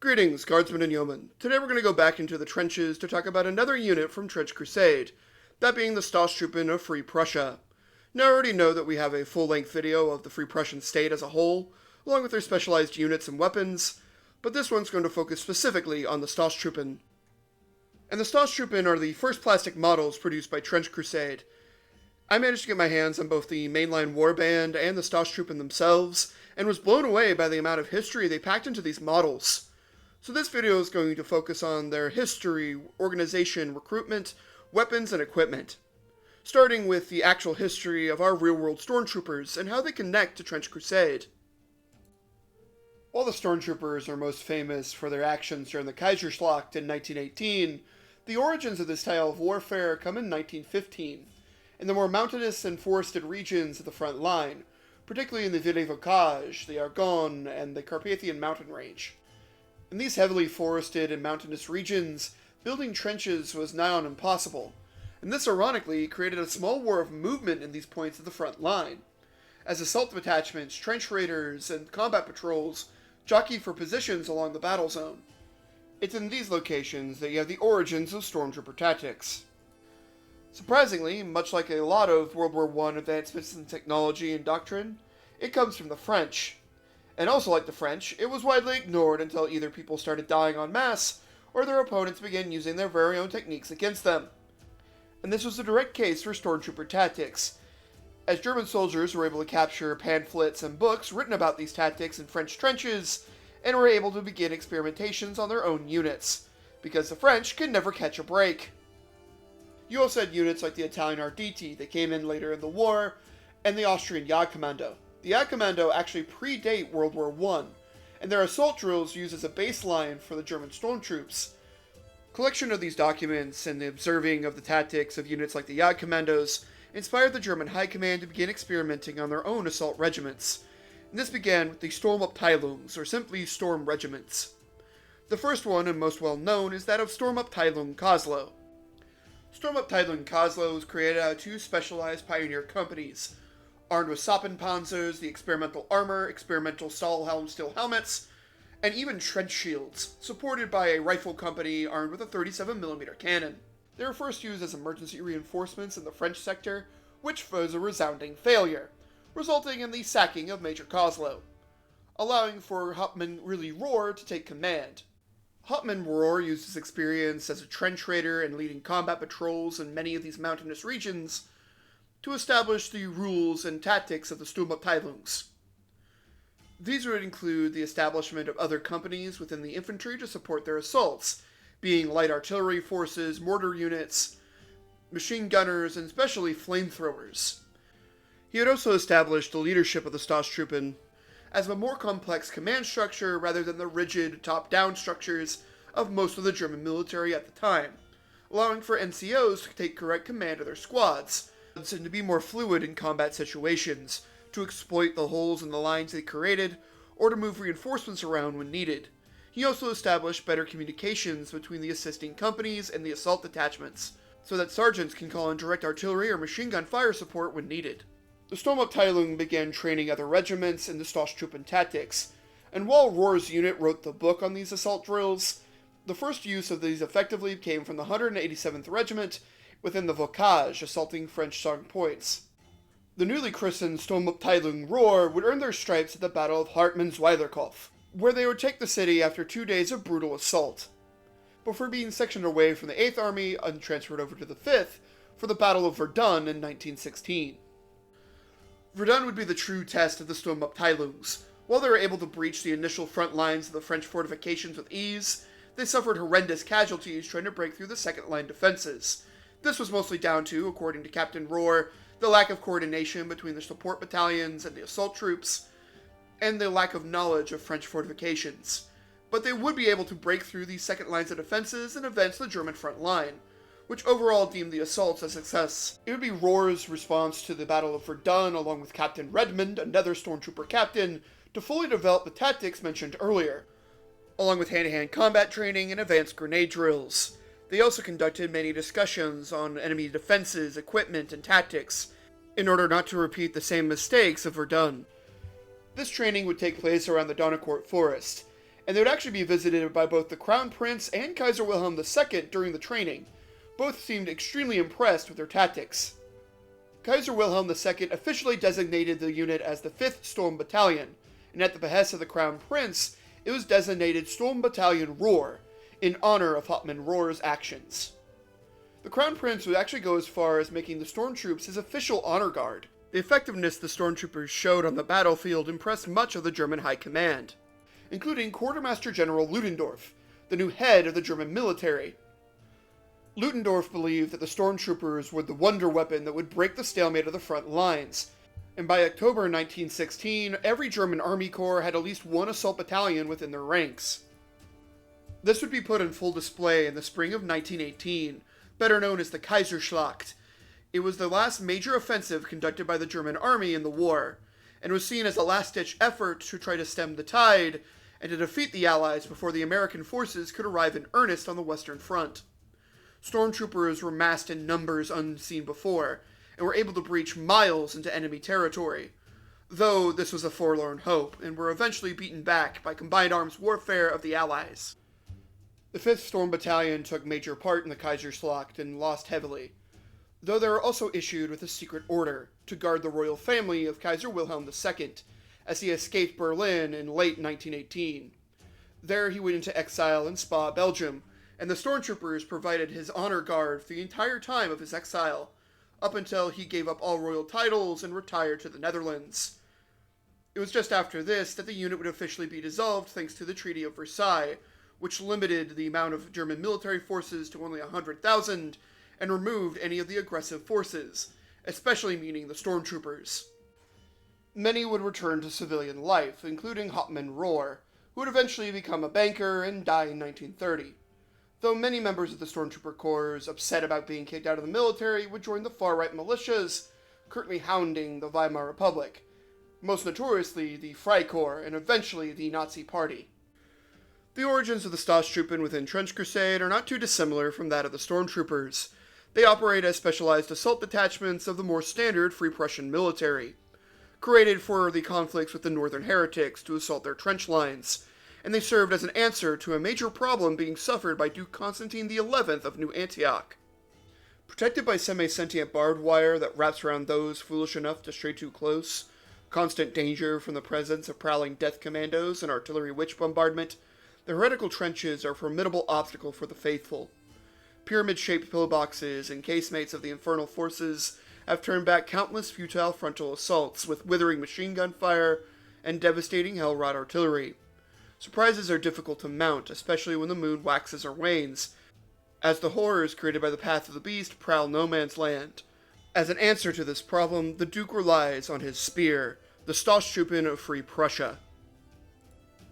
Greetings, guardsmen and yeomen. Today we're going to go back into the trenches to talk about another unit from Trench Crusade, that being the Stosstruppen of Free Prussia. Now I already know that we have a full-length video of the Free Prussian state as a whole, along with their specialized units and weapons, but this one's going to focus specifically on the Stosstruppen. And the Stosstruppen are the first plastic models produced by Trench Crusade. I managed to get my hands on both the mainline warband and the Stosstruppen themselves, and was blown away by the amount of history they packed into these models. So this video is going to focus on their history, organization, recruitment, weapons, and equipment. Starting with the actual history of our real-world stormtroopers and how they connect to Trench Crusade. While the stormtroopers are most famous for their actions during the Kaiserschlacht in 1918, the origins of this style of warfare come in 1915, in the more mountainous and forested regions of the front line, particularly in the Villers-Bocage, the Argonne, and the Carpathian mountain range. In these heavily forested and mountainous regions, building trenches was nigh on impossible, and this ironically created a small war of movement in these points of the front line, as assault detachments, trench raiders, and combat patrols jockeyed for positions along the battle zone. It's in these locations that you have the origins of stormtrooper tactics. Surprisingly, much like a lot of World War I advancements in technology and doctrine, it comes from the French. And also like the French, it was widely ignored until either people started dying en masse, or their opponents began using their very own techniques against them. And this was a direct case for stormtrooper tactics, as German soldiers were able to capture pamphlets and books written about these tactics in French trenches, and were able to begin experimentations on their own units, because the French could never catch a break. You also had units like the Italian Arditi that came in later in the war, and the Austrian Jagdkommando. The Jagdkommando actually predate World War I, and their assault drills used as a baseline for the German stormtroops. Collection of these documents and the observing of the tactics of units like the Jagdkommandos inspired the German High Command to begin experimenting on their own assault regiments. And this began with the Sturmabteilungs, or simply Storm Regiments. The first one, and most well known, is that of Sturmabteilung Kozlo. Sturmabteilung Kozlo was created out of two specialized pioneer companies, armed with Sappenpanzers, the experimental armor, experimental Stahlhelm steel helmets, and even trench shields, supported by a rifle company armed with a 37mm cannon. They were first used as emergency reinforcements in the French sector, which was a resounding failure, resulting in the sacking of Major Kozlo, allowing for Hauptmann Willy Rohr to take command. Hauptmann Rohr used his experience as a trench raider and leading combat patrols in many of these mountainous regions to establish the rules and tactics of the Sturmabteilungs. These would include the establishment of other companies within the infantry to support their assaults, being light artillery forces, mortar units, machine gunners, and especially flamethrowers. He had also established the leadership of the Stosstruppen as a more complex command structure rather than the rigid top-down structures of most of the German military at the time, allowing for NCOs to take correct command of their squads, and to be more fluid in combat situations, to exploit the holes in the lines they created, or to move reinforcements around when needed. He also established better communications between the assisting companies and the assault detachments, so that sergeants can call in direct artillery or machine gun fire support when needed. The Sturmabteilung began training other regiments in the Stosstruppen tactics, and while Rohr's unit wrote the book on these assault drills, the first use of these effectively came from the 187th Regiment within the Bocage, assaulting French strong points. The newly christened Sturmabteilung Rohr would earn their stripes at the Battle of Hartmannsweilerkopf, where they would take the city after 2 days of brutal assault, before being sectioned away from the 8th Army and transferred over to the 5th for the Battle of Verdun in 1916. Verdun would be the true test of the Sturmabteilungs. While they were able to breach the initial front lines of the French fortifications with ease, they suffered horrendous casualties trying to break through the second-line defenses. This was mostly down to, according to Captain Rohr, the lack of coordination between the support battalions and the assault troops, and the lack of knowledge of French fortifications. But they would be able to break through these second lines of defenses and advance the German front line, which overall deemed the assaults a success. It would be Rohr's response to the Battle of Verdun, along with Captain Redmond, another stormtrooper captain, to fully develop the tactics mentioned earlier, along with hand-to-hand combat training and advanced grenade drills. They also conducted many discussions on enemy defenses, equipment, and tactics, in order not to repeat the same mistakes of Verdun. This training would take place around the Donaucourt Forest, and they would actually be visited by both the Crown Prince and Kaiser Wilhelm II during the training. Both seemed extremely impressed with their tactics. Kaiser Wilhelm II officially designated the unit as the 5th Storm Battalion, and at the behest of the Crown Prince, it was designated Storm Battalion Rohr, in honor of Hauptmann Rohr's actions. The Crown Prince would actually go as far as making the stormtroops his official honor guard. The effectiveness the stormtroopers showed on the battlefield impressed much of the German High Command, including Quartermaster General Ludendorff, the new head of the German military. Ludendorff believed that the stormtroopers were the wonder weapon that would break the stalemate of the front lines, and by October 1916, every German army corps had at least one assault battalion within their ranks. This would be put on full display in the spring of 1918, better known as the Kaiserschlacht. It was the last major offensive conducted by the German army in the war, and was seen as a last-ditch effort to try to stem the tide and to defeat the Allies before the American forces could arrive in earnest on the Western Front. Stormtroopers were massed in numbers unseen before, and were able to breach miles into enemy territory, though this was a forlorn hope, and were eventually beaten back by combined arms warfare of the Allies. The 5th Storm Battalion took major part in the Kaiserschlacht and lost heavily, though they were also issued with a secret order to guard the royal family of Kaiser Wilhelm II, as he escaped Berlin in late 1918. There he went into exile in Spa, Belgium, and the stormtroopers provided his honor guard for the entire time of his exile, up until he gave up all royal titles and retired to the Netherlands. It was just after this that the unit would officially be dissolved thanks to the Treaty of Versailles, which limited the amount of German military forces to only 100,000 and removed any of the aggressive forces, especially meaning the stormtroopers. Many would return to civilian life, including Hauptmann Rohr, who would eventually become a banker and die in 1930. Though many members of the Stormtrooper Corps, upset about being kicked out of the military, would join the far-right militias, currently hounding the Weimar Republic, most notoriously the Freikorps, and eventually the Nazi Party. The origins of the Stosstruppen within Trench Crusade are not too dissimilar from that of the Stormtroopers. They operate as specialized assault detachments of the more standard Free Prussian military, created for the conflicts with the Northern Heretics to assault their trench lines, and they served as an answer to a major problem being suffered by Duke Constantine XI of New Antioch. Protected by semi-sentient barbed wire that wraps around those foolish enough to stray too close, constant danger from the presence of prowling death commandos and artillery witch bombardment, the heretical trenches are a formidable obstacle for the faithful. Pyramid-shaped pillboxes and casemates of the infernal forces have turned back countless futile frontal assaults with withering machine gun fire and devastating hell-rod artillery. Surprises are difficult to mount, especially when the moon waxes or wanes, as the horrors created by the Path of the Beast prowl no man's land. As an answer to this problem, the Duke relies on his spear, the Stosstruppen of Free Prussia.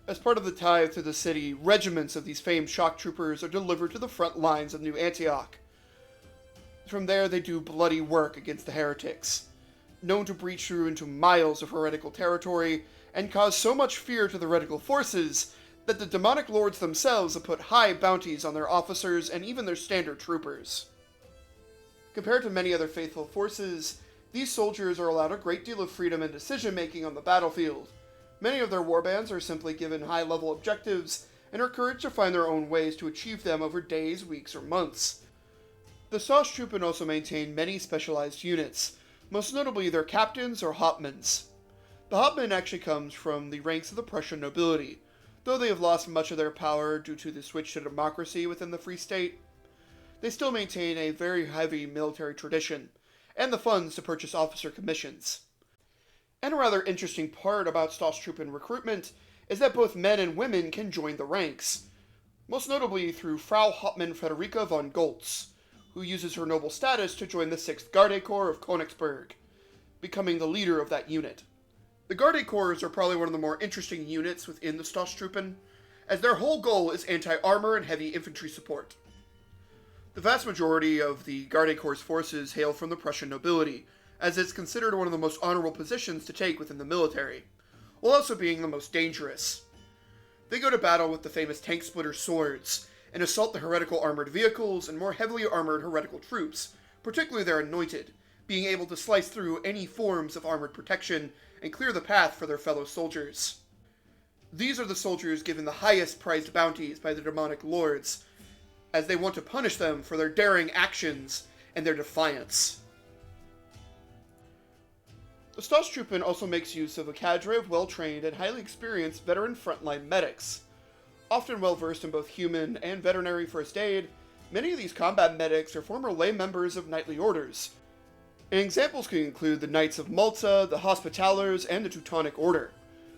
As part of the tithe to the city, regiments of these famed shock troopers are delivered to the front lines of New Antioch. From there, they do bloody work against the heretics, known to breach through into miles of heretical territory and cause so much fear to the heretical forces that the demonic lords themselves have put high bounties on their officers and even their standard troopers. Compared to many other faithful forces, these soldiers are allowed a great deal of freedom and decision-making on the battlefield. Many of their warbands are simply given high-level objectives and are encouraged to find their own ways to achieve them over days, weeks, or months. The Stosstruppen also maintain many specialized units, most notably their captains or Hauptmanns. The Hauptmann actually comes from the ranks of the Prussian nobility, though they have lost much of their power due to the switch to democracy within the Free State. They still maintain a very heavy military tradition, and the funds to purchase officer commissions. And a rather interesting part about Stosstruppen recruitment is that both men and women can join the ranks, most notably through Frau Hauptmann Frederica von Goltz, who uses her noble status to join the 6th Garde Corps of Königsberg, becoming the leader of that unit. The Garde Corps are probably one of the more interesting units within the Stosstruppen, as their whole goal is anti-armor and heavy infantry support. The vast majority of the Garde Corps forces hail from the Prussian nobility, as it's considered one of the most honorable positions to take within the military, while also being the most dangerous. They go to battle with the famous tank splitter swords, and assault the heretical armored vehicles and more heavily armored heretical troops, particularly their anointed, being able to slice through any forms of armored protection and clear the path for their fellow soldiers. These are the soldiers given the highest prized bounties by the demonic lords, as they want to punish them for their daring actions and their defiance. The Stosstruppen also makes use of a cadre of well-trained and highly experienced veteran frontline medics. Often well-versed in both human and veterinary first aid, many of these combat medics are former lay members of knightly orders, and examples can include the Knights of Malta, the Hospitallers, and the Teutonic Order.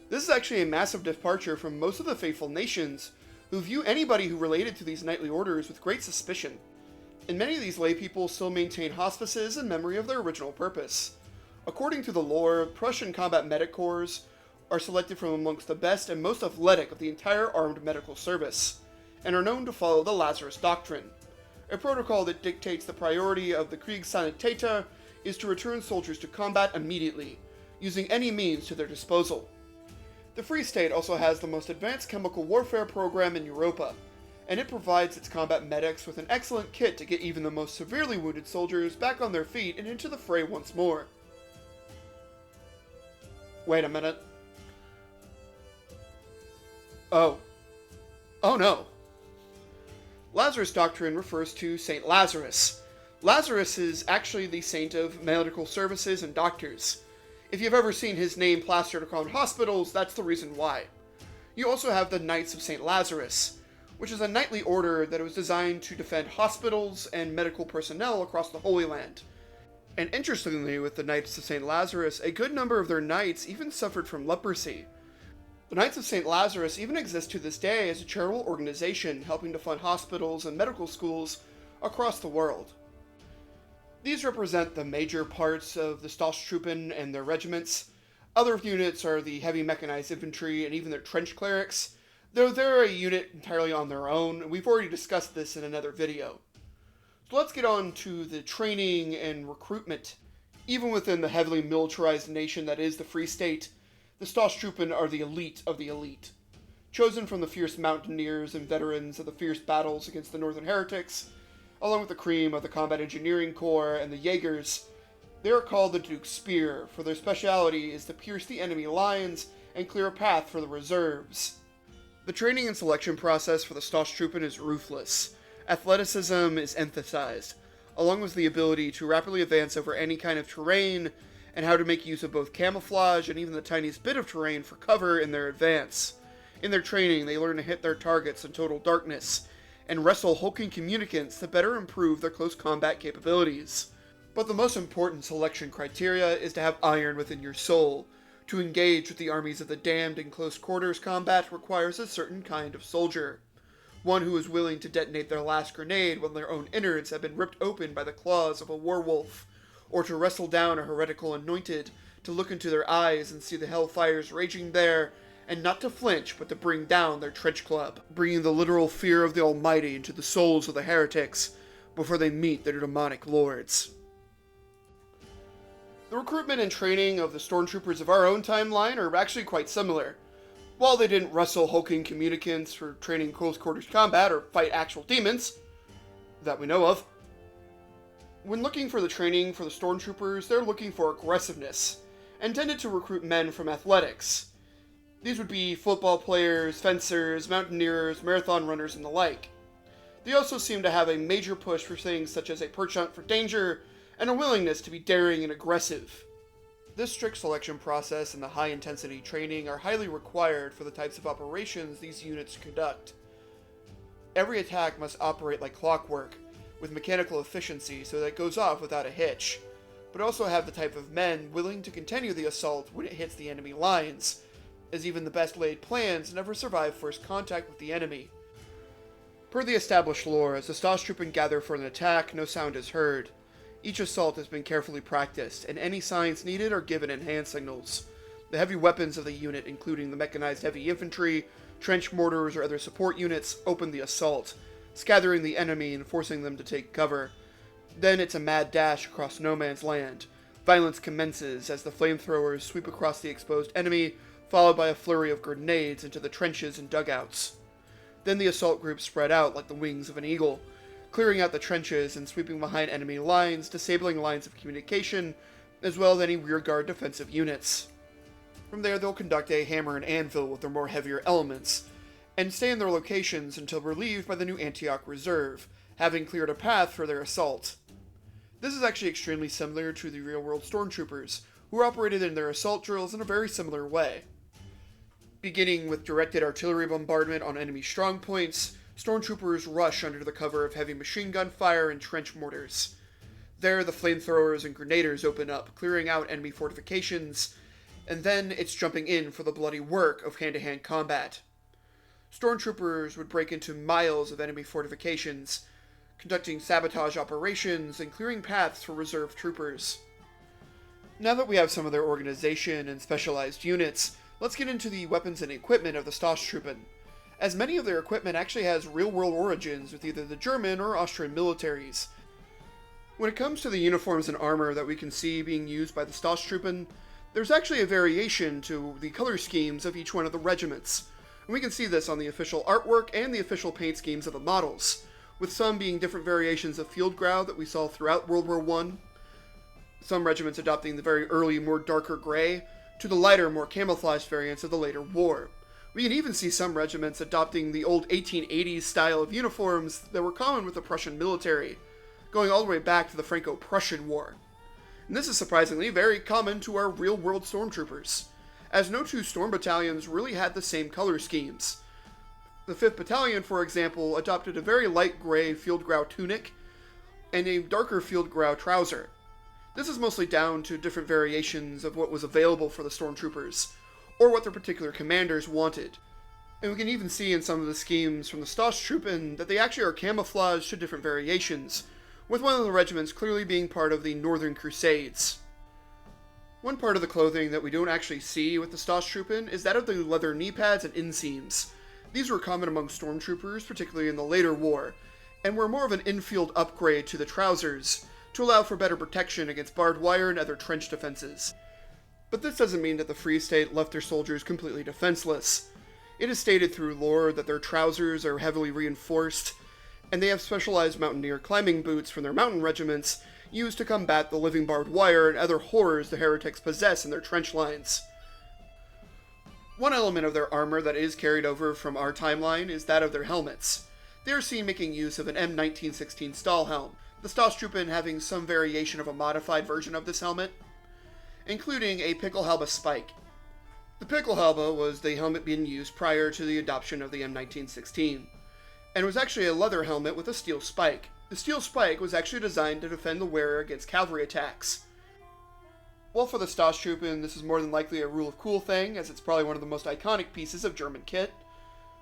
This is actually a massive departure from most of the faithful nations, who view anybody who related to these knightly orders with great suspicion. And many of these lay people still maintain hospices in memory of their original purpose. According to the lore, Prussian combat medic corps are selected from amongst the best and most athletic of the entire armed medical service, and are known to follow the Lazarus Doctrine. A protocol that dictates the priority of the Kriegssanitäter is to return soldiers to combat immediately, using any means to their disposal. The Free State also has the most advanced chemical warfare program in Europa, and it provides its combat medics with an excellent kit to get even the most severely wounded soldiers back on their feet and into the fray once more. Wait a minute. Oh no. Lazarus Doctrine refers to Saint Lazarus. Lazarus is actually the saint of medical services and doctors. If you've ever seen his name plastered upon hospitals, that's the reason why. You also have the Knights of St. Lazarus, which is a knightly order that was designed to defend hospitals and medical personnel across the Holy Land. And interestingly, with the Knights of St. Lazarus, a good number of their knights even suffered from leprosy. The Knights of St. Lazarus even exist to this day as a charitable organization helping to fund hospitals and medical schools across the world. These represent the major parts of the Stosstruppen and their regiments. Other units are the heavy mechanized infantry and even their trench clerics, though they're a unit entirely on their own. We've already discussed this in another video. So let's get on to the training and recruitment. Even within the heavily militarized nation that is the Free State, the Stosstruppen are the elite of the elite. Chosen from the fierce mountaineers and veterans of the fierce battles against the northern heretics, along with the cream of the Combat Engineering Corps and the Jaegers, they are called the Duke's Spear, for their speciality is to pierce the enemy lines and clear a path for the reserves. The training and selection process for the Stosstruppen is ruthless. Athleticism is emphasized, along with the ability to rapidly advance over any kind of terrain, and how to make use of both camouflage and even the tiniest bit of terrain for cover in their advance. In their training, they learn to hit their targets in total darkness, and wrestle hulking communicants to better improve their close combat capabilities. But the most important selection criteria is to have iron within your soul. To engage with the armies of the damned in close quarters combat requires a certain kind of soldier. One who is willing to detonate their last grenade when their own innards have been ripped open by the claws of a werewolf, or to wrestle down a heretical anointed, to look into their eyes and see the hellfires raging there, and not to flinch, but to bring down their trench club, bringing the literal fear of the Almighty into the souls of the heretics before they meet their demonic lords. The recruitment and training of the stormtroopers of our own timeline are actually quite similar. While they didn't wrestle hulking communicants for training close quarters combat or fight actual demons, that we know of, when looking for the training for the stormtroopers, they're looking for aggressiveness, and tended to recruit men from athletics. These would be football players, fencers, mountaineers, marathon runners, and the like. They also seem to have a major push for things such as a penchant for danger, and a willingness to be daring and aggressive. This strict selection process and the high-intensity training are highly required for the types of operations these units conduct. Every attack must operate like clockwork, with mechanical efficiency so that it goes off without a hitch, but also have the type of men willing to continue the assault when it hits the enemy lines, as even the best laid plans never survive first contact with the enemy. Per the established lore, as the Stosstruppen gather for an attack, no sound is heard. Each assault has been carefully practiced, and any signs needed are given in hand signals. The heavy weapons of the unit, including the mechanized heavy infantry, trench mortars, or other support units, open the assault, scattering the enemy and forcing them to take cover. Then it's a mad dash across no man's land. Violence commences as the flamethrowers sweep across the exposed enemy, followed by a flurry of grenades into the trenches and dugouts. Then the assault groups spread out like the wings of an eagle, clearing out the trenches and sweeping behind enemy lines, disabling lines of communication, as well as any rearguard defensive units. From there, they'll conduct a hammer and anvil with their more heavier elements, and stay in their locations until relieved by the new Antioch Reserve, having cleared a path for their assault. This is actually extremely similar to the real-world stormtroopers, who operated in their assault drills in a very similar way. Beginning with directed artillery bombardment on enemy strongpoints, stormtroopers rush under the cover of heavy machine gun fire and trench mortars. There, the flamethrowers and grenadiers open up, clearing out enemy fortifications, and then it's jumping in for the bloody work of hand-to-hand combat. Stormtroopers would break into miles of enemy fortifications, conducting sabotage operations and clearing paths for reserve troopers. Now that we have some of their organization and specialized units, let's get into the weapons and equipment of the Stosstruppen, as many of their equipment actually has real-world origins with either the German or Austrian militaries. When it comes to the uniforms and armor that we can see being used by the Stosstruppen, there's actually a variation to the color schemes of each one of the regiments. And we can see this on the official artwork and the official paint schemes of the models, with some being different variations of field grau that we saw throughout World War I, some regiments adopting the very early, more darker gray, to the lighter, more camouflaged variants of the later war. We can even see some regiments adopting the old 1880s style of uniforms that were common with the Prussian military, going all the way back to the Franco-Prussian War. And this is surprisingly very common to our real-world stormtroopers, as no two storm battalions really had the same color schemes. The 5th Battalion, for example, adopted a very light gray field grau tunic and a darker field grau trouser. This is mostly down to different variations of what was available for the stormtroopers, or what their particular commanders wanted. And we can even see in some of the schemes from the Stosstruppen that they actually are camouflaged to different variations, with one of the regiments clearly being part of the Northern Crusades. One part of the clothing that we don't actually see with the Stosstruppen is that of the leather knee pads and inseams. These were common among stormtroopers, particularly in the later war, and were more of an infield upgrade to the trousers, to allow for better protection against barbed wire and other trench defenses. But this doesn't mean that the Free State left their soldiers completely defenseless. It is stated through lore that their trousers are heavily reinforced, and they have specialized mountaineer climbing boots from their mountain regiments used to combat the living barbed wire and other horrors the heretics possess in their trench lines. One element of their armor that is carried over from our timeline is that of their helmets. They are seen making use of an M1916 Stahlhelm, the Stosstruppen having some variation of a modified version of this helmet, including a Pickelhaube spike. The Pickelhaube was the helmet being used prior to the adoption of the M1916, and was actually a leather helmet with a steel spike. The steel spike was actually designed to defend the wearer against cavalry attacks. While for the Stosstruppen this is more than likely a rule of cool thing, as it's probably one of the most iconic pieces of German kit,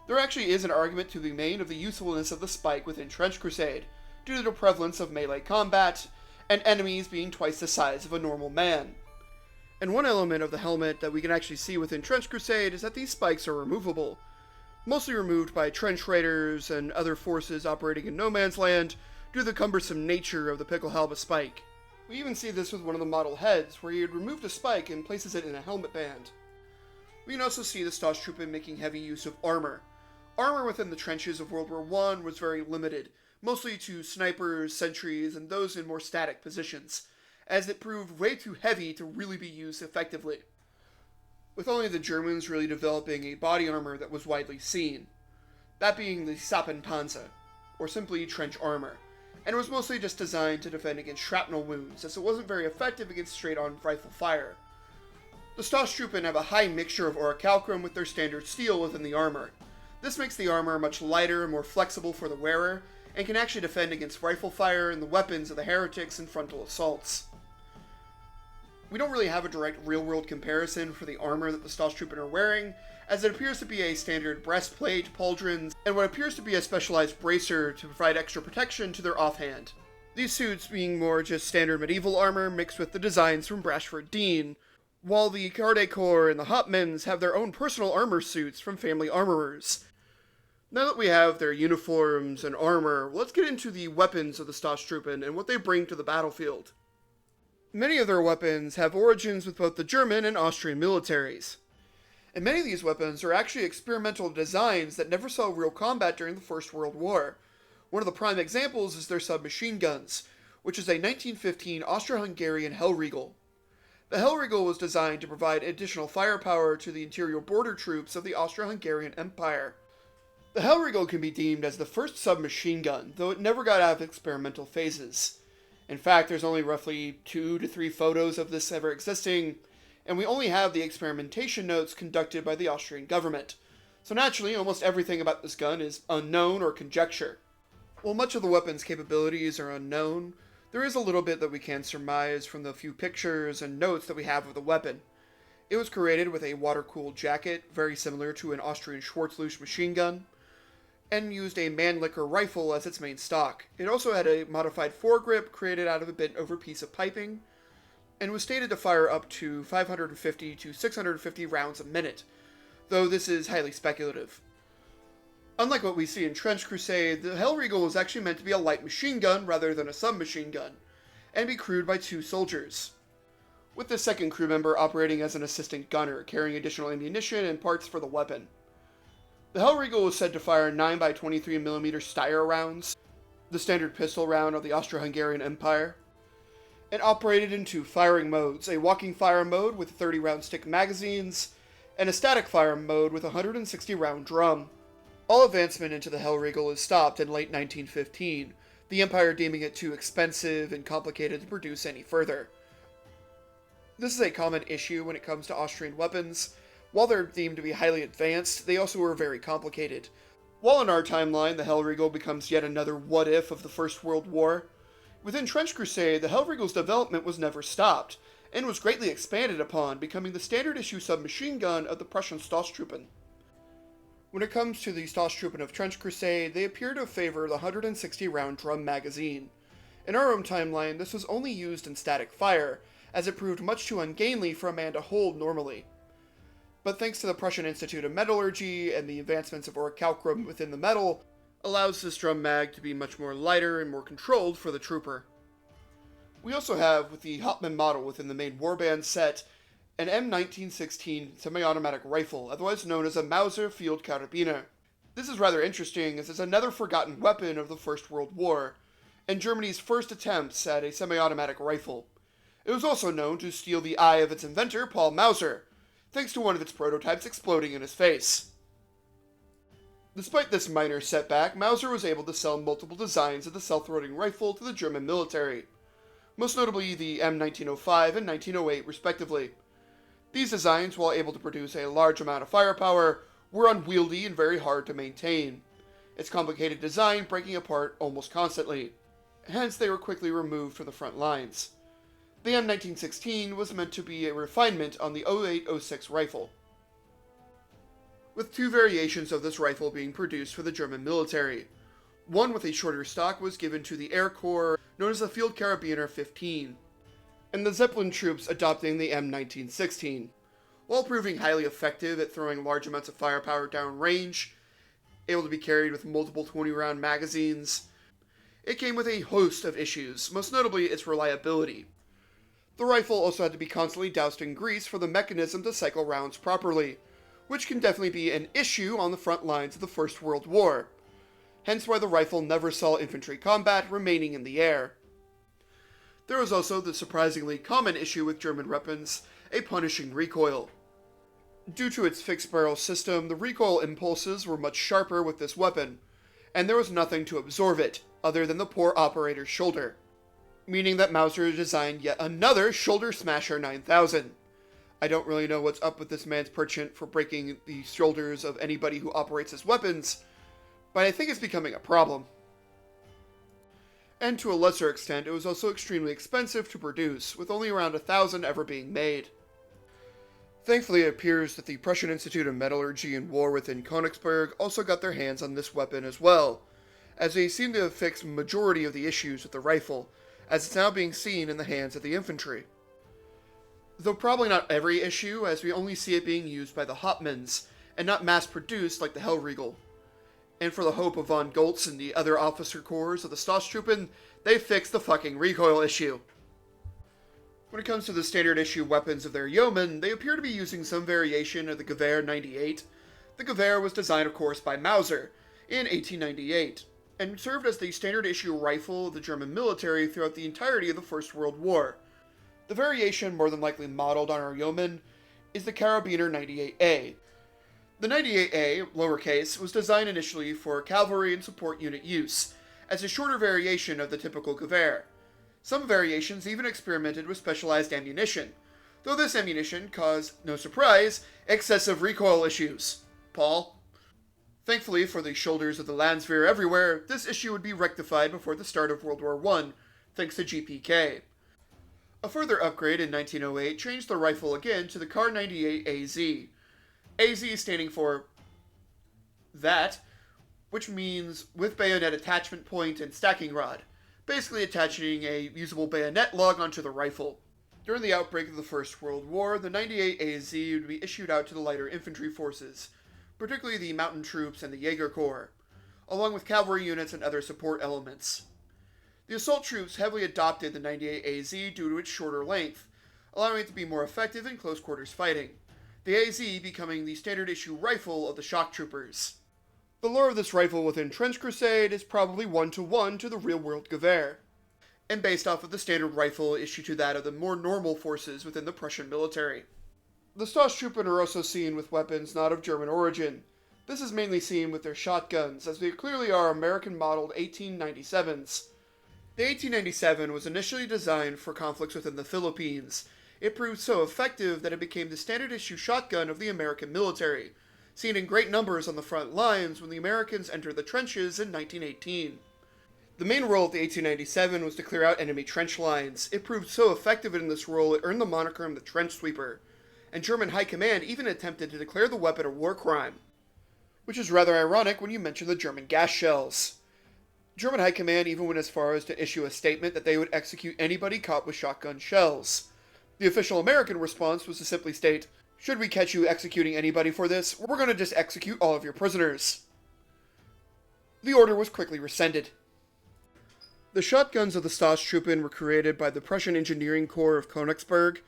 there actually is an argument to be made of the usefulness of the spike within Trench Crusade, due to the prevalence of melee combat, and enemies being twice the size of a normal man. And one element of the helmet that we can actually see within Trench Crusade is that these spikes are removable, mostly removed by trench raiders and other forces operating in no man's land due to the cumbersome nature of the Pickelhaube spike. We even see this with one of the model heads, where he had removed a spike and places it in a helmet band. We can also see the Stosstruppen making heavy use of armor. Armor within the trenches of World War I was very limited, mostly to snipers, sentries, and those in more static positions, as it proved way too heavy to really be used effectively, with only the Germans really developing a body armor that was widely seen, that being the Sappenpanzer, or simply trench armor, and it was mostly just designed to defend against shrapnel wounds, as it wasn't very effective against straight-on rifle fire. The Stosstruppen have a high mixture of orichalcum with their standard steel within the armor. This makes the armor much lighter and more flexible for the wearer, and can actually defend against rifle fire and the weapons of the heretics in frontal assaults. We don't really have a direct real-world comparison for the armor that the Stosstruppen are wearing, as it appears to be a standard breastplate, pauldrons, and what appears to be a specialized bracer to provide extra protection to their offhand. These suits being more just standard medieval armor mixed with the designs from Brashford Dean, while the Garde Corps and the Hauptmanns have their own personal armor suits from family armorers. Now that we have their uniforms and armor, let's get into the weapons of the Stosstruppen and what they bring to the battlefield. Many of their weapons have origins with both the German and Austrian militaries. And many of these weapons are actually experimental designs that never saw real combat during the First World War. One of the prime examples is their submachine guns, which is a 1915 Austro-Hungarian Hellriegel. The Hellriegel was designed to provide additional firepower to the interior border troops of the Austro-Hungarian Empire. The Hellriegel can be deemed as the first submachine gun, though it never got out of experimental phases. In fact, there's only roughly 2 to 3 photos of this ever existing, and we only have the experimentation notes conducted by the Austrian government. So naturally, almost everything about this gun is unknown or conjecture. While much of the weapon's capabilities are unknown, there is a little bit that we can surmise from the few pictures and notes that we have of the weapon. It was created with a water-cooled jacket, very similar to an Austrian Schwarzlösch machine gun, and used a Mannlicher rifle as its main stock. It also had a modified foregrip created out of a bent-over piece of piping, and was stated to fire up to 550 to 650 rounds a minute, though this is highly speculative. Unlike what we see in Trench Crusade, the Hellriegel was actually meant to be a light machine gun rather than a submachine gun, and be crewed by 2 soldiers, with the second crew member operating as an assistant gunner, carrying additional ammunition and parts for the weapon. The Hellriegel was said to fire 9x23mm Steyr rounds, the standard pistol round of the Austro-Hungarian Empire, and operated in 2 firing modes, a walking fire mode with 30-round stick magazines, and a static fire mode with a 160-round drum. All advancement into the Hellriegel is stopped in late 1915, the Empire deeming it too expensive and complicated to produce any further. This is a common issue when it comes to Austrian weapons. While they're deemed to be highly advanced, they also are very complicated. While in our timeline, the Hellriegel becomes yet another what-if of the First World War, within Trench Crusade, the Hellriegel's development was never stopped, and was greatly expanded upon, becoming the standard-issue submachine gun of the Prussian Stosstruppen. When it comes to the Stosstruppen of Trench Crusade, they appear to favor the 160-round drum magazine. In our own timeline, this was only used in static fire, as it proved much too ungainly for a man to hold normally. But thanks to the Prussian Institute of Metallurgy and the advancements of orichalcum within the metal, allows this drum mag to be much more lighter and more controlled for the trooper. We also have, with the Hauptmann model within the main warband set, an M1916 semi-automatic rifle, otherwise known as a Mauser Field Karabiner. This is rather interesting, as it's another forgotten weapon of the First World War, and Germany's first attempts at a semi-automatic rifle. It was also known to steal the eye of its inventor, Paul Mauser, thanks to one of its prototypes exploding in his face. Despite this minor setback, Mauser was able to sell multiple designs of the self-loading rifle to the German military, most notably the M1905 and 1908 respectively. These designs, while able to produce a large amount of firepower, were unwieldy and very hard to maintain, its complicated design breaking apart almost constantly. Hence, they were quickly removed from the front lines. The M1916 was meant to be a refinement on the 08-06 rifle, with 2 variations of this rifle being produced for the German military. One with a shorter stock was given to the Air Corps, known as the Field Karabiner 15. And the Zeppelin troops adopting the M1916. While proving highly effective at throwing large amounts of firepower downrange, able to be carried with multiple 20-round magazines, it came with a host of issues, most notably its reliability. The rifle also had to be constantly doused in grease for the mechanism to cycle rounds properly, which can definitely be an issue on the front lines of the First World War, hence why the rifle never saw infantry combat, remaining in the air. There was also the surprisingly common issue with German weapons, a punishing recoil. Due to its fixed barrel system, the recoil impulses were much sharper with this weapon, and there was nothing to absorb it, other than the poor operator's shoulder, meaning that Mauser designed yet another Shoulder Smasher 9000. I don't really know what's up with this man's penchant for breaking the shoulders of anybody who operates his weapons, but I think it's becoming a problem. And to a lesser extent, it was also extremely expensive to produce, with only around 1,000 ever being made. Thankfully, it appears that the Prussian Institute of Metallurgy and War within Königsberg also got their hands on this weapon as well, as they seem to have fixed the majority of the issues with the rifle, as it's now being seen in the hands of the infantry. Though probably not every issue, as we only see it being used by the Hauptmanns, and not mass-produced like the Hellriegel. And for the hope of von Goltz and the other officer corps of the Stosstruppen, they fixed the fucking recoil issue. When it comes to the standard issue weapons of their yeomen, they appear to be using some variation of the Gewehr 98. The Gewehr was designed, of course, by Mauser in 1898, and served as the standard issue rifle of the German military throughout the entirety of the First World War. The variation more than likely modeled on our yeoman is the Carabiner 98A. The 98A, lowercase, was designed initially for cavalry and support unit use, as a shorter variation of the typical Gewehr. Some variations even experimented with specialized ammunition, though this ammunition caused, no surprise, excessive recoil issues. Paul? Thankfully for the shoulders of the Landswehr everywhere, this issue would be rectified before the start of World War I, thanks to GPK. A further upgrade in 1908 changed the rifle again to the Kar 98AZ. AZ standing for that, which means with bayonet attachment point and stacking rod, basically attaching a usable bayonet lug onto the rifle. During the outbreak of the First World War, the 98AZ would be issued out to the lighter infantry forces, particularly the mountain troops and the Jaeger Corps, along with cavalry units and other support elements. The assault troops heavily adopted the 98AZ due to its shorter length, allowing it to be more effective in close quarters fighting, the AZ becoming the standard issue rifle of the shock troopers. The lore of this rifle within Trench Crusade is probably 1-to-1 to the real-world Gewehr, and based off of the standard rifle issued to that of the more normal forces within the Prussian military. The Stosstruppen are also seen with weapons not of German origin. This is mainly seen with their shotguns, as they clearly are American-modeled 1897s. The 1897 was initially designed for conflicts within the Philippines. It proved so effective that it became the standard issue shotgun of the American military, seen in great numbers on the front lines when the Americans entered the trenches in 1918. The main role of the 1897 was to clear out enemy trench lines. It proved so effective in this role it earned the moniker the Trench Sweeper, and German High Command even attempted to declare the weapon a war crime, which is rather ironic when you mention the German gas shells. German High Command even went as far as to issue a statement that they would execute anybody caught with shotgun shells. The official American response was to simply state, "Should we catch you executing anybody for this, we're going to just execute all of your prisoners." The order was quickly rescinded. The shotguns of the Stosstruppen were created by the Prussian Engineering Corps of Königsberg,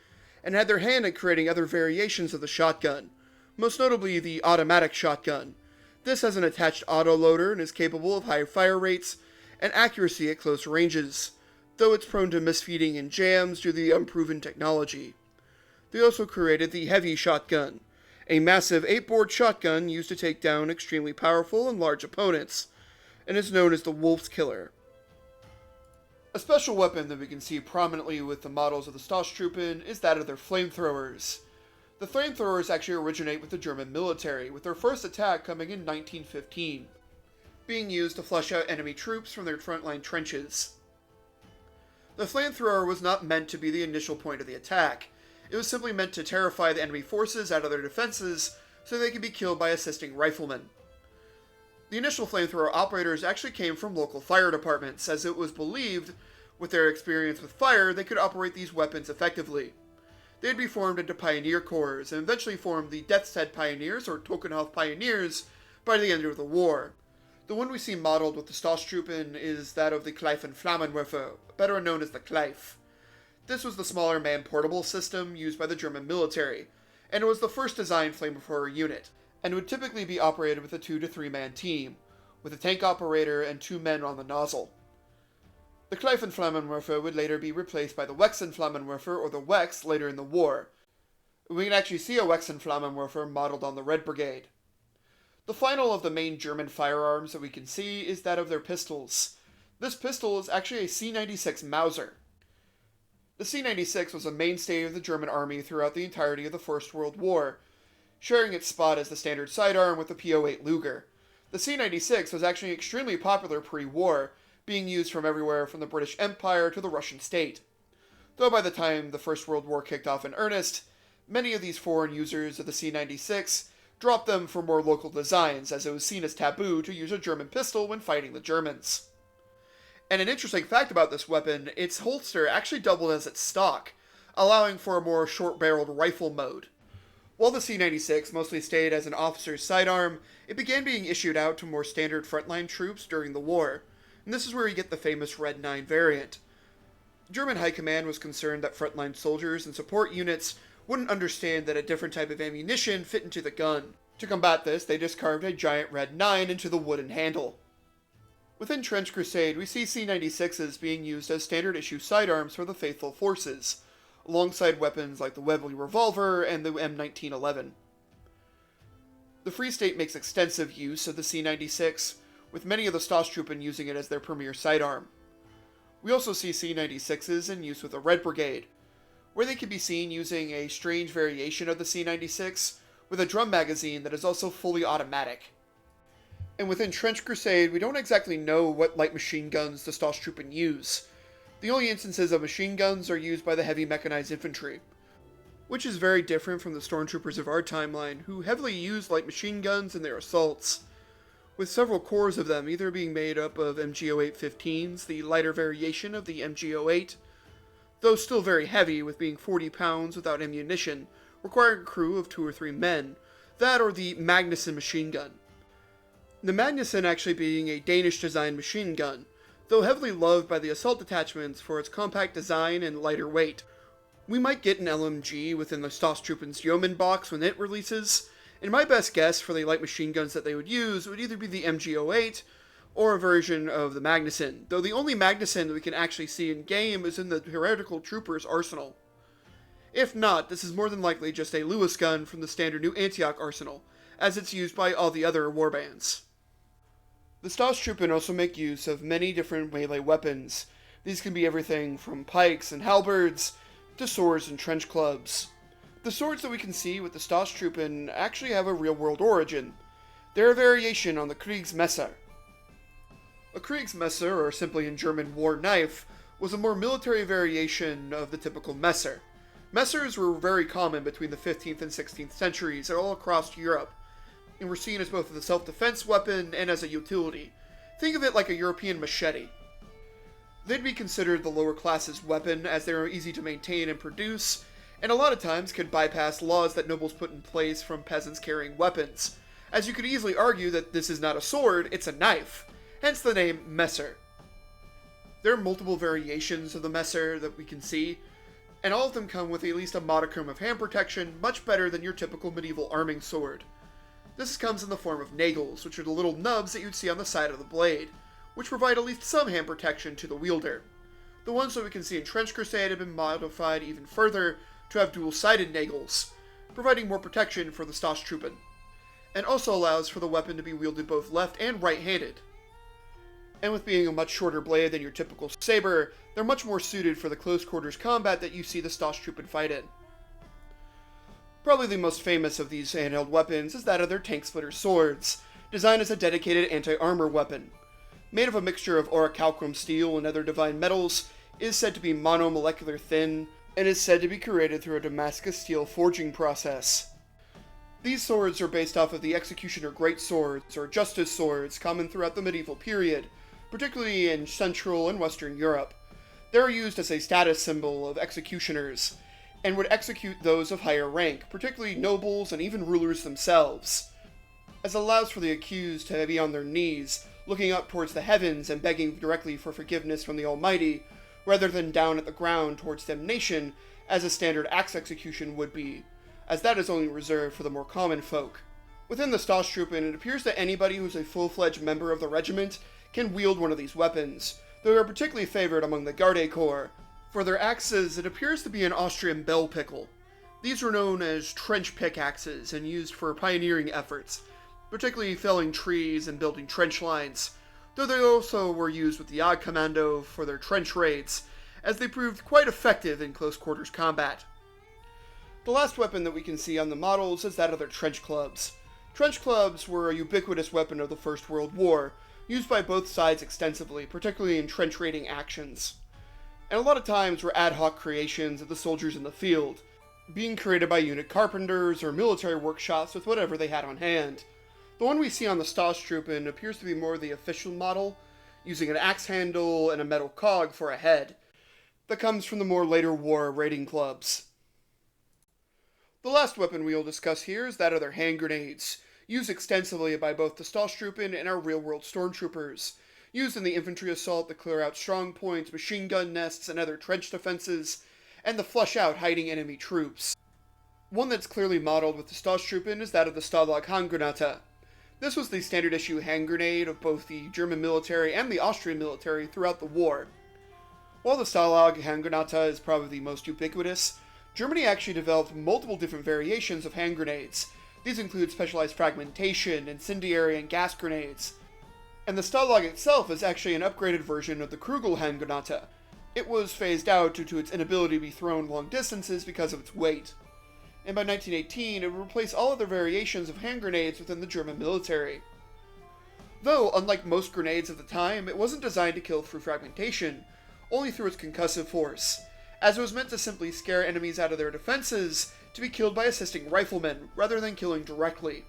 and had their hand in creating other variations of the shotgun, most notably the automatic shotgun. This has an attached autoloader and is capable of high fire rates and accuracy at close ranges, though it's prone to misfeeding in jams due to the unproven technology. They also created the heavy shotgun, a massive 8-board shotgun used to take down extremely powerful and large opponents, and is known as the Wolf's Killer. A special weapon that we can see prominently with the models of the Stosstruppen is that of their flamethrowers. The flamethrowers actually originate with the German military, with their first attack coming in 1915, being used to flush out enemy troops from their frontline trenches. The flamethrower was not meant to be the initial point of the attack. It was simply meant to terrify the enemy forces out of their defenses so they could be killed by assisting riflemen. The initial flamethrower operators actually came from local fire departments, as it was believed, with their experience with fire, they could operate these weapons effectively. They'd be formed into pioneer corps, and eventually formed the Death's Head Pioneers, or Tokenhof Pioneers, by the end of the war. The one we see modeled with the Stosstruppen is that of the Flammenwerfer, better known as the Kleif. This was the smaller man-portable system used by the German military, and it was the first designed flamethrower unit, and would typically be operated with a 2 to 3 man team, with a tank operator and 2 men on the nozzle. The Flammenwerfer would later be replaced by the Flammenwerfer, or the Wex, later in the war. We can actually see a Flammenwerfer modeled on the Red Brigade. The final of the main German firearms that we can see is that of their pistols. This pistol is actually a C-96 Mauser. The C-96 was a mainstay of the German army throughout the entirety of the First World War, sharing its spot as the standard sidearm with the P08 Luger. The C-96 was actually extremely popular pre-war, being used from everywhere from the British Empire to the Russian state. Though by the time the First World War kicked off in earnest, many of these foreign users of the C-96 dropped them for more local designs, as it was seen as taboo to use a German pistol when fighting the Germans. And an interesting fact about this weapon, its holster actually doubled as its stock, allowing for a more short-barreled rifle mode. While the C-96 mostly stayed as an officer's sidearm, it began being issued out to more standard frontline troops during the war, and this is where you get the famous Red 9 variant. German High Command was concerned that frontline soldiers and support units wouldn't understand that a different type of ammunition fit into the gun. To combat this, they just carved a giant Red 9 into the wooden handle. Within Trench Crusade, we see C-96s being used as standard issue sidearms for the faithful forces, alongside weapons like the Webley revolver and the M1911. The Free State makes extensive use of the C96, with many of the Stosstruppen using it as their premier sidearm. We also see C96s in use with the Red Brigade, where they can be seen using a strange variation of the C96 with a drum magazine that is also fully automatic. And within Trench Crusade, we don't exactly know what light machine guns the Stosstruppen use. The only instances of machine guns are used by the heavy mechanized infantry, which is very different from the stormtroopers of our timeline, who heavily use light machine guns in their assaults, with several cores of them either being made up of MG08-15s, the lighter variation of the MG08, though still very heavy, with being 40 pounds without ammunition, requiring a crew of 2 or 3 men, that or the Magnuson machine gun. The Magnuson actually being a Danish-designed machine gun, though heavily loved by the assault detachments for its compact design and lighter weight. We might get an LMG within the Stosstruppen's Yeoman box when it releases, and my best guess for the light machine guns that they would use would either be the MG08 or a version of the Magnuson, though the only Magnuson that we can actually see in-game is in the Heretical Trooper's arsenal. If not, this is more than likely just a Lewis gun from the standard New Antioch arsenal, as it's used by all the other warbands. The Stosstruppen also make use of many different melee weapons. These can be everything from pikes and halberds to swords and trench clubs. The swords that we can see with the Stosstruppen actually have a real-world origin. They're a variation on the Kriegsmesser. A Kriegsmesser, or simply in German war knife, was a more military variation of the typical Messer. Messers were very common between the 15th and 16th centuries all across Europe, and were seen as both a self-defense weapon and as a utility. Think of it like a European machete. They'd be considered the lower class's weapon, as they are easy to maintain and produce, and a lot of times could bypass laws that nobles put in place from peasants carrying weapons, as you could easily argue that this is not a sword, it's a knife, hence the name Messer. There are multiple variations of the Messer that we can see, and all of them come with at least a modicum of hand protection, much better than your typical medieval arming sword. This comes in the form of nagels, which are the little nubs that you'd see on the side of the blade, which provide at least some hand protection to the wielder. The ones that we can see in Trench Crusade have been modified even further to have dual-sided nagels, providing more protection for the Stosstruppen, and also allows for the weapon to be wielded both left and right-handed. And with being a much shorter blade than your typical saber, they're much more suited for the close-quarters combat that you see the Stosstruppen fight in. Probably the most famous of these handheld weapons is that of their tank splitter swords, designed as a dedicated anti-armor weapon. Made of a mixture of orichalcum steel and other divine metals, it is said to be monomolecular thin, and is said to be created through a Damascus steel forging process. These swords are based off of the executioner greatswords, or justice swords, common throughout the medieval period, particularly in Central and Western Europe. They are used as a status symbol of executioners, and would execute those of higher rank, particularly nobles and even rulers themselves, as it allows for the accused to be on their knees, looking up towards the heavens and begging directly for forgiveness from the Almighty, rather than down at the ground towards damnation, as a standard axe execution would be, as that is only reserved for the more common folk. Within the Stosstruppen, it appears that anybody who is a full-fledged member of the regiment can wield one of these weapons, though they are particularly favored among the Garde Corps. For their axes, it appears to be an Austrian bell pickle. These were known as trench pickaxes and used for pioneering efforts, particularly felling trees and building trench lines, though they also were used with the Odd Commando for their trench raids, as they proved quite effective in close quarters combat. The last weapon that we can see on the models is that of their trench clubs. Trench clubs were a ubiquitous weapon of the First World War, used by both sides extensively, particularly in trench raiding actions, and a lot of times were ad hoc creations of the soldiers in the field, being created by unit carpenters or military workshops with whatever they had on hand. The one we see on the Stosstruppen appears to be more the official model, using an axe handle and a metal cog for a head, that comes from the more later war raiding clubs. The last weapon we will discuss here is that of their hand grenades, used extensively by both the Stosstruppen and our real-world stormtroopers, used in the infantry assault to clear out strong points, machine gun nests, and other trench defenses, and to flush out hiding enemy troops. One that's clearly modeled with the Stosstruppen is that of the Stalag Handgranate. This was the standard issue hand grenade of both the German military and the Austrian military throughout the war. While the Stalag Handgranate is probably the most ubiquitous, Germany actually developed multiple different variations of hand grenades. These include specialized fragmentation, incendiary, and gas grenades. And the Stalag itself is actually an upgraded version of the Krugel Handgranate. It was phased out due to its inability to be thrown long distances because of its weight. And by 1918, it would replace all other variations of hand grenades within the German military. Though, unlike most grenades of the time, it wasn't designed to kill through fragmentation, only through its concussive force, as it was meant to simply scare enemies out of their defenses to be killed by assisting riflemen, rather than killing directly.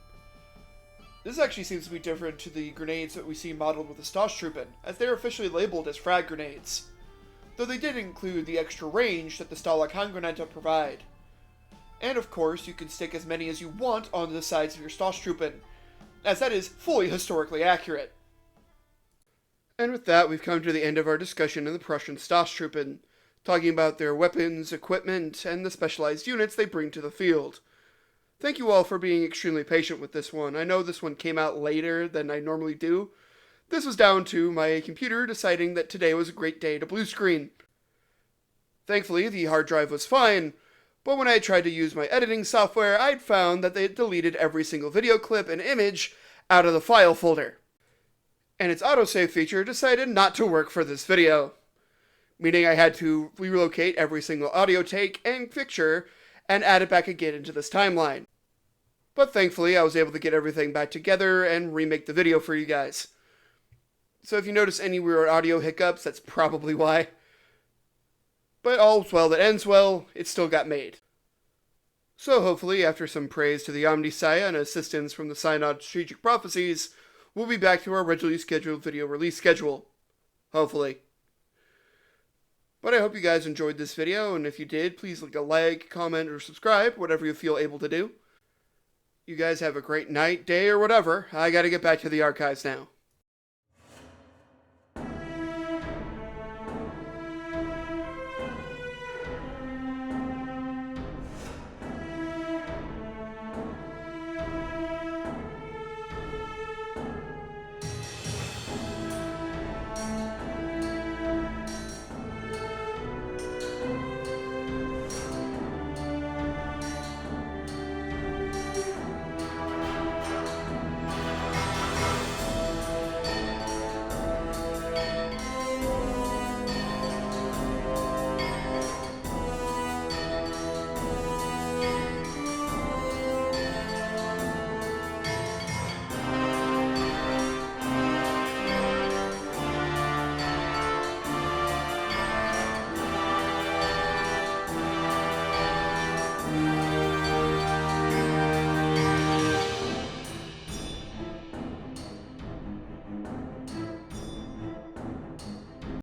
This actually seems to be different to the grenades that we see modeled with the Stosstruppen, as they are officially labeled as frag grenades, though they did include the extra range that the Stalag Handgranate provide. And of course, you can stick as many as you want onto the sides of your Stosstruppen, as that is fully historically accurate. And with that, we've come to the end of our discussion of the Prussian Stosstruppen, talking about their weapons, equipment, and the specialized units they bring to the field. Thank you all for being extremely patient with this one. I know this one came out later than I normally do. This was down to my computer deciding that today was a great day to blue screen. Thankfully, the hard drive was fine, but when I tried to use my editing software, I'd found that they had deleted every single video clip and image out of the file folder. And its autosave feature decided not to work for this video, meaning I had to relocate every single audio take and picture and add it back again into this timeline. But thankfully, I was able to get everything back together and remake the video for you guys. So if you notice any weird audio hiccups, that's probably why. But all's well that ends well, it still got made. So hopefully, after some praise to the Omnisaya and assistance from the Synod Strategic Prophecies, we'll be back to our originally scheduled video release schedule. Hopefully. But I hope you guys enjoyed this video, and if you did, please leave a like, comment, or subscribe, whatever you feel able to do. You guys have a great night, day, or whatever. I gotta get back to the archives now.